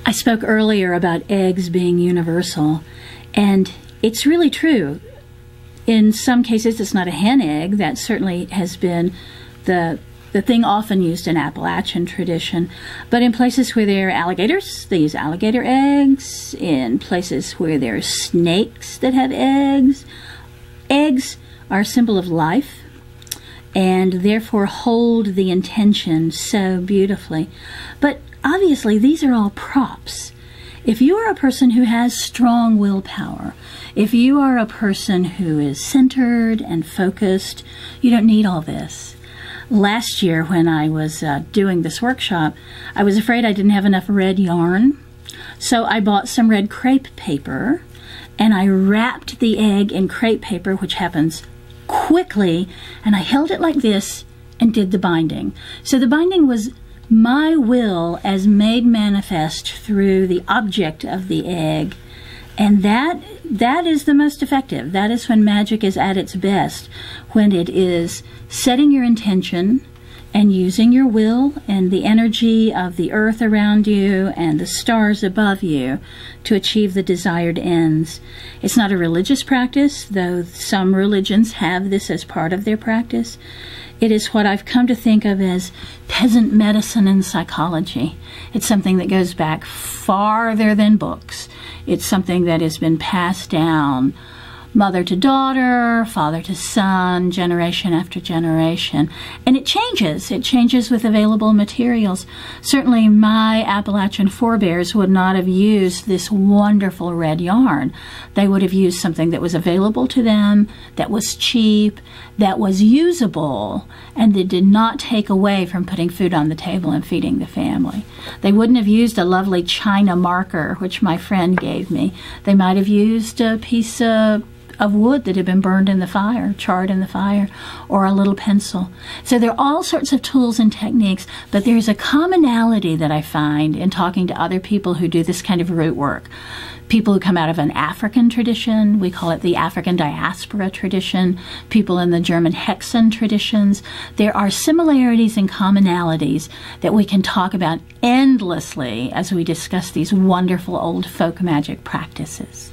I spoke earlier about eggs being universal, and it's really true. In some cases, it's not a hen egg. That certainly has been the thing often used in Appalachian tradition. But in places where there are alligators, they use alligator eggs. In places where there are snakes that have eggs, eggs are a symbol of life and therefore hold the intention so beautifully. But obviously, these are all props. If you are a person who has strong willpower, if you are a person who is centered and focused, you don't need all this. Last year when I was doing this workshop, I was afraid I didn't have enough red yarn. So I bought some red crepe paper and I wrapped the egg in crepe paper, which happens quickly, and I held it like this and did the binding. So the binding was my will as made manifest through the object of the egg. And that is the most effective. That is when magic is at its best, when it is setting your intention and using your will and the energy of the earth around you and the stars above you to achieve the desired ends. It's not a religious practice, though some religions have this as part of their practice. It is what I've come to think of as peasant medicine and psychology. It's something that goes back farther than books. It's something that has been passed down mother to daughter, father to son, generation after generation. And it changes. It changes with available materials. Certainly my Appalachian forebears would not have used this wonderful red yarn. They would have used something that was available to them, that was cheap, that was usable, and that did not take away from putting food on the table and feeding the family. They wouldn't have used a lovely china marker, which my friend gave me. They might have used a piece of wood that had been burned in the fire, charred in the fire, or a little pencil. So there are all sorts of tools and techniques, but there's a commonality that I find in talking to other people who do this kind of root work. People who come out of an African tradition, we call it the African diaspora tradition, people in the German Hexen traditions. There are similarities and commonalities that we can talk about endlessly as we discuss these wonderful old folk magic practices.